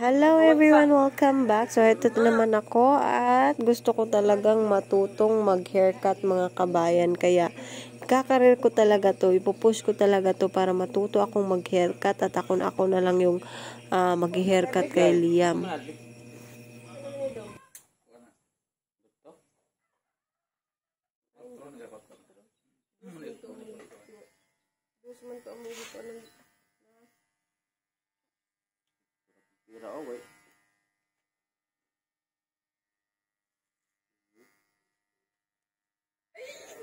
Hello everyone, welcome back. So ito naman ako at gusto ko talagang matutong mag-haircut mga kabayan. Kaya kakarir ko talaga to, ipupush ko talaga to para matuto akong mag-haircut at ako na lang yung mag-haircut kay Liam.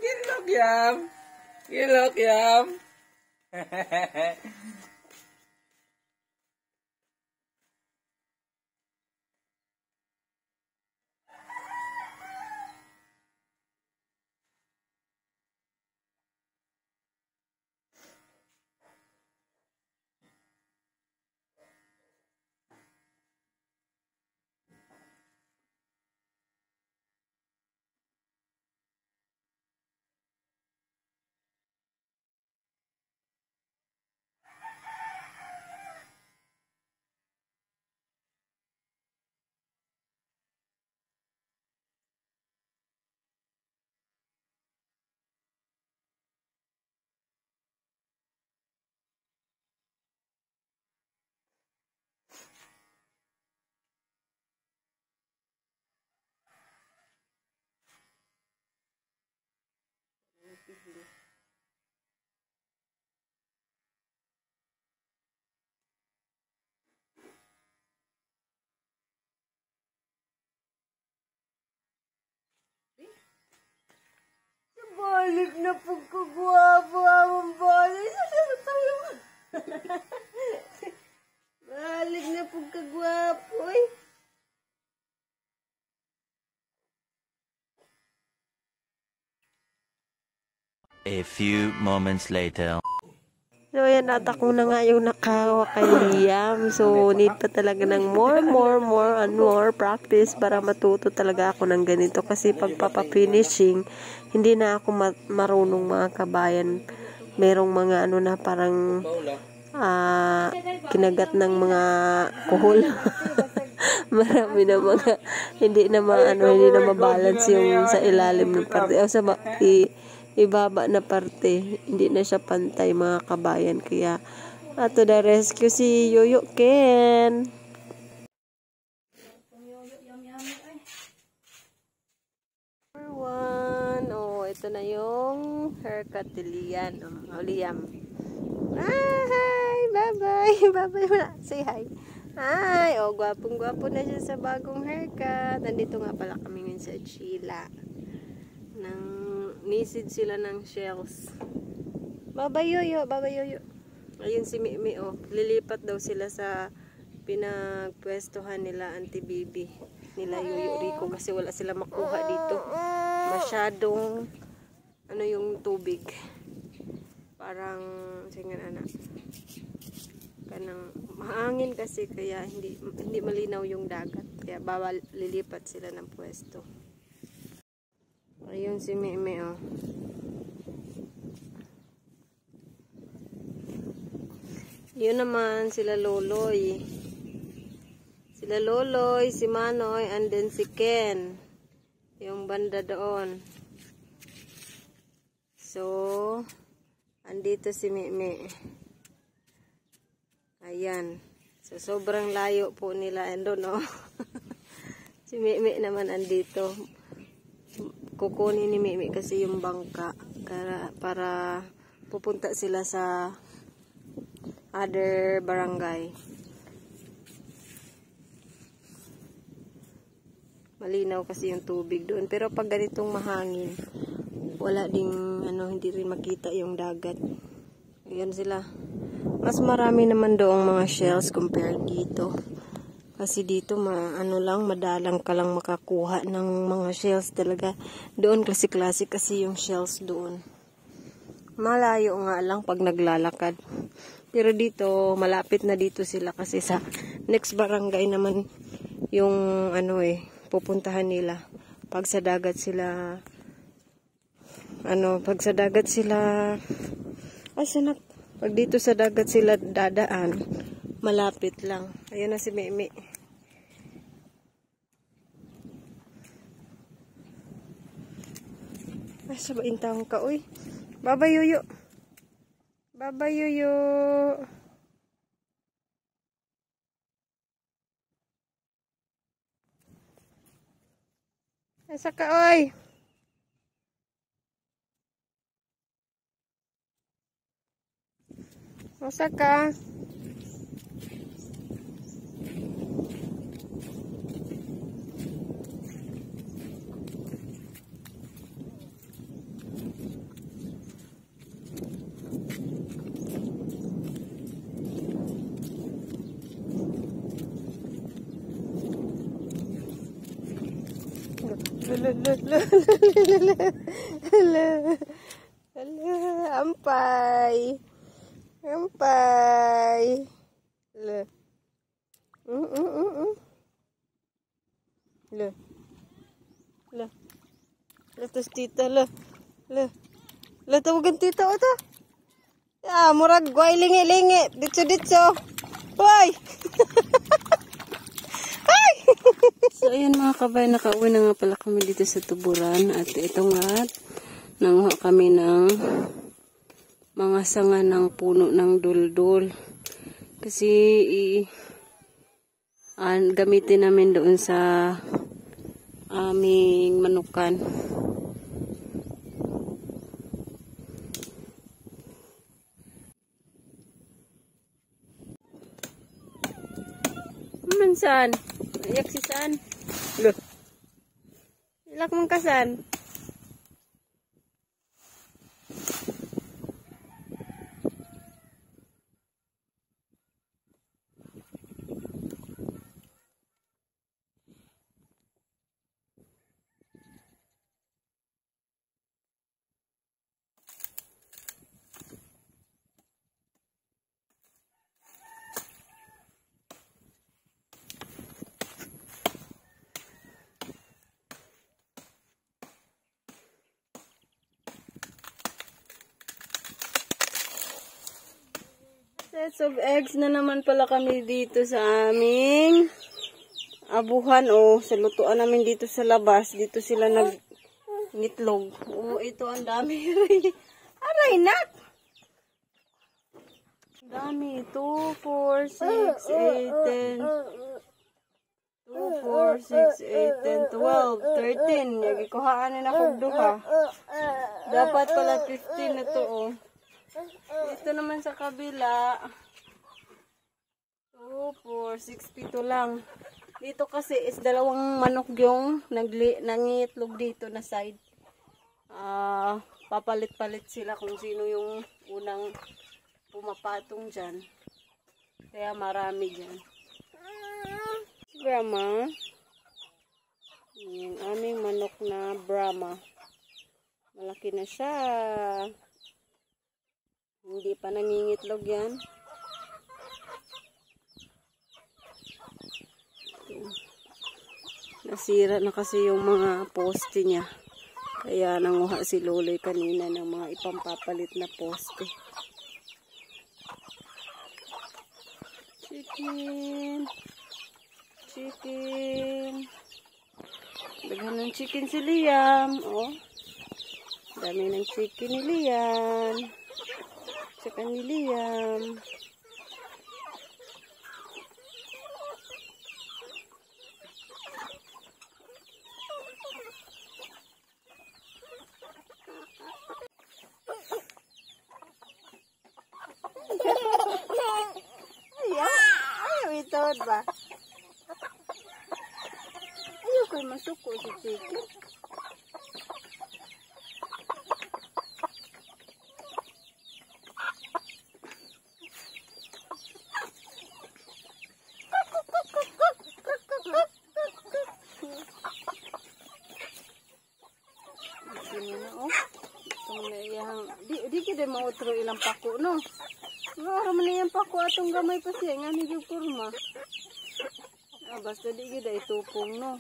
You look yum. You look yum. Balik na pagkagwapo ang balik. Balik na pagkagwapo eh. A few moments later. So, ayan, at ako na nga yung nakawa kay Liam. So, need pa talaga ng more practice para matuto talaga ako ng ganito. Kasi pagpapa-finishing, hindi na ako marunong mga kabayan. Merong mga ano na parang kinagat ng mga kuhol. Marami na mga hindi na mabalance yung sa ilalim ng parte. O sa ibaba na parte, hindi na siya pantay mga kabayan. Kaya to the rescue si Yoyo Ken. Number 1. Oh, ito na yung haircut ni Liam. Liam. Hi! Bye-bye! Bye-bye! Say hi! Hi! Oh, gwapong-gwapo na siya sa bagong haircut. Nandito nga pala kami ngayon sa Chila. Nisid sila ng shells. Bye-bye, Yoyo. Bye-bye, Yoyo. Ayun si Mimi, oh. Lilipat daw sila sa pinagpwestuhan nila Auntie Bibi. Nila Yoyo Rico kasi wala sila makuha dito. Masyadong yung tubig. Parang anak. Kanang mahangin kasi kaya hindi malinaw yung dagat. Kaya bawal lilipat sila ng pwesto. Ayun si Mimi, oh. Yun naman sila Loloy. Sila Loloy, si Manoy, and then si Ken. Yung banda doon. So, andito si Mimi. Ayan. So, sobrang layo po nila. Ando, no? Si Mimi naman andito. Kukunin ni Mimi kasi yung bangka para pupunta sila sa other barangay. Malinaw kasi yung tubig doon, pero pag ganitong mahangin wala ding hindi rin makita yung dagat. Ayan sila. Mas marami naman doong mga shells compared dito. Kasi dito madalang ka lang makakuha ng mga shells talaga. Doon klase-klase kasi yung shells doon. Malayo nga lang pag naglalakad. Pero dito, malapit na dito sila kasi sa next barangay naman yung pupuntahan nila. Pag sa dagat sila pag dito sa dagat sila dadaan, malapit lang. Ayun na si Mimi. Ay, sabain taong ka, uy. Baba, Yuyo. Baba, Yuyo. Asa ka, oy. Asa ka? Ampay. Ampay. Le. Le. Le. Letos tita le. Le. Le tawagan tita o ta. Ya, murag guay lingi-lingi. Ditso-ditso. Hoy. So, ayan mga kabay, nakauwi na nga pala kami dito sa Tuburan. At ito nga, nanguha kami ng mga sanga ng puno ng duldul. Kasi, gamitin namin doon sa aming manukan. Mansan? Ayak si San? Loh. Ilak mong kasan? Sets of eggs na naman pala kami dito sa aming abuhan o sa lutuan namin dito sa labas. Dito sila nag-ngitlog. Oh, ito ang dami. Aray, nak! Dami. 2, 4, 6, 8, 10. 2, 4, 6, 8, 10, 12, 13. Nagikuhaan na ako duha. Dapat pala 15 na to, oh. Ito naman sa kabila. 2, 4, 6, 7 lang. Dito kasi is dalawang manok yung nangitlog dito na side. Papalit-palit sila kung sino yung unang pumapatong dyan. Kaya marami dyan. Brahma. Yung aming manok na Brahma. Malaki na siya. Hindi pa nangingitlog yan. Nasira na kasi yung mga poste niya. Kaya nanguha si Lola kanina ng mga ipampapalit na poste. Chicken. Chicken. Daghan ng chicken si Liam. Oh. Dami ng chicken ni Liam. Saka ni Liam. Ayaw ito ba? Ayaw ko'y masuko si chicken. Di kita mautro ilang pako no. Ngaro man yang pako atong gamay pa siya nga ni gyud porma. Basta di gid ay tupong no.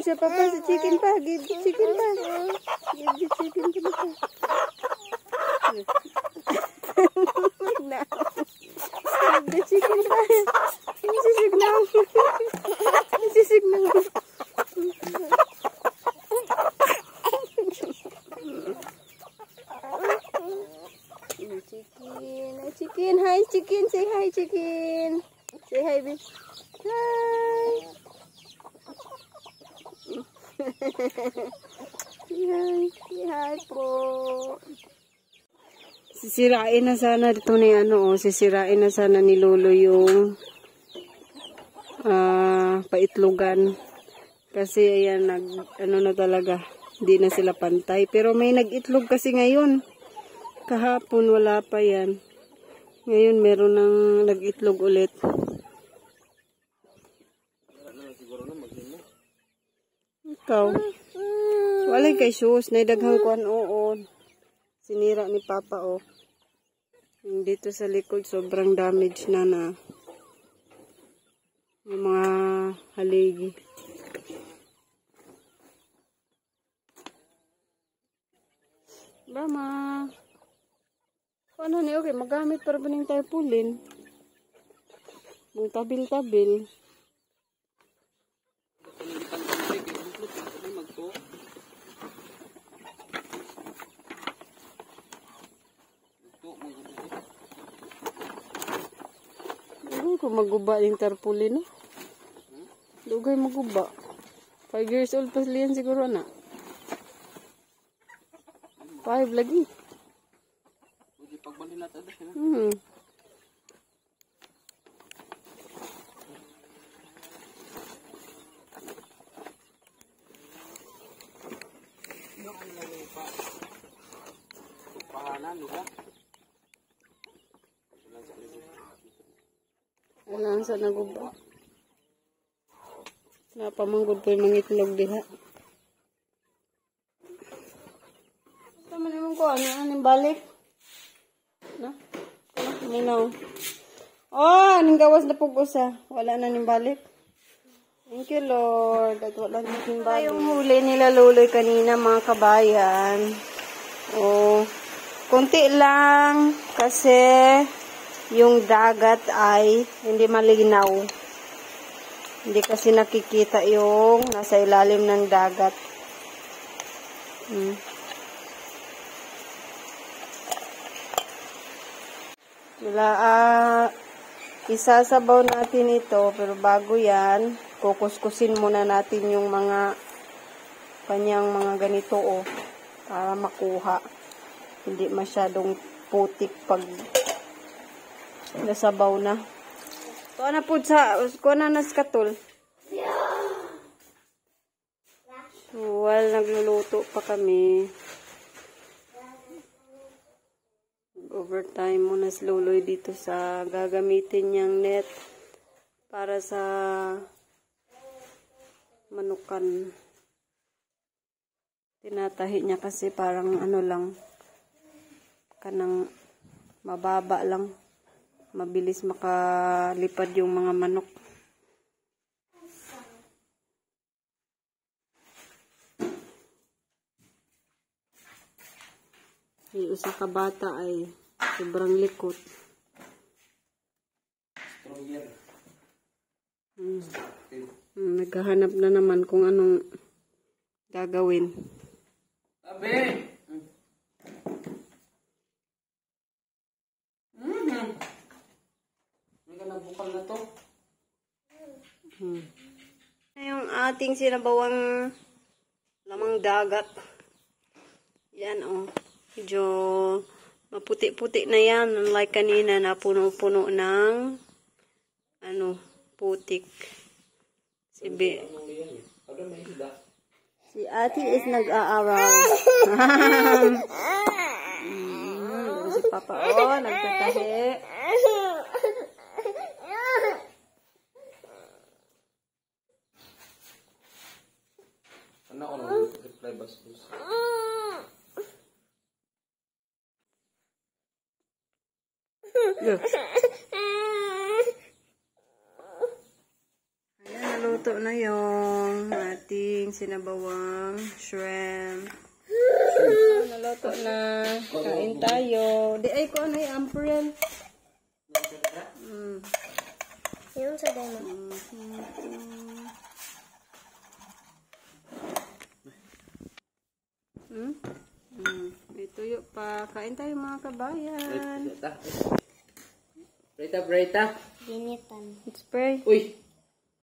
sa papa sa chicken pa. Give the chicken pa. Give the chicken to papa. No. Give the chicken pa. Nasisignal. Nasisignal. Chicken. Chicken. Hi, chicken. Say hi, chicken. Say hi, babe. Hi. Hi po. Sisirain na sana dito ni sisirain na sana ni Lolo yung paitlogan. Kasi ayan na talaga, hindi na sila pantay. Pero may nag-itlog kasi ngayon. Kahapon wala pa yan. Ngayon meron ng nag-itlog ulit. Ikaw. Walay kay shoes. Naidaghang kuan sinira ni Papa Yung dito sa likod sobrang damage na yung mga haligi. Bama. Ano ni okay, magamit para ba ning tarpaulin? Mung tabil-tabil. Dugay ko maguba yung tarpaulin, no? Dugay maguba. 5 years old pa liyan siguro na. 5 lagi. Alang sa naguba. Napamanggod po yung mga itlog diha. Tama naman ko, anong balik? No? Minaw. Anong gawas na pugusa. Wala na ning balik. Thank you, Lord. At wala na ning balik. Yung huli nila Luloy kanina, mga kabayan. Kunti lang kasi yung dagat ay hindi malinaw. Hindi kasi nakikita yung nasa ilalim ng dagat. Isasabaw natin ito, pero bago yan, kukuskusin muna natin yung mga kanyang mga ganito para makuha. Hindi masyadong putik pag nasabaw na. Kuha na po kuha na naskatol. While nagluluto pa kami, overtime muna si Luloy dito sa gagamitin niyang net para sa manukan. Tinatahi niya kasi parang lang, kanang mababa lang. Mabilis makalipad yung mga manok. Yung isa ka bata ay sobrang likot. Naghahanap na naman kung anong gagawin. Abe! Bukal na to. Yung ating sinabawang lamang dagat. Yan medyo maputi-puti na yan. Unlike kanina na puno-puno ng putik. Si Ate is nag-aaral. Si Papa nagtatahi. Ano ako nag-reply bas-bus? Ayan, naluto na yung ating sinabawang shrimp. Naluto na. Kain tayo. Di ay ko ano yung Amprel. Yung sa demo. May tuyo pa. Kain tayo mga kabayan. Brita, Brita. Ginitan. Spray. Uy,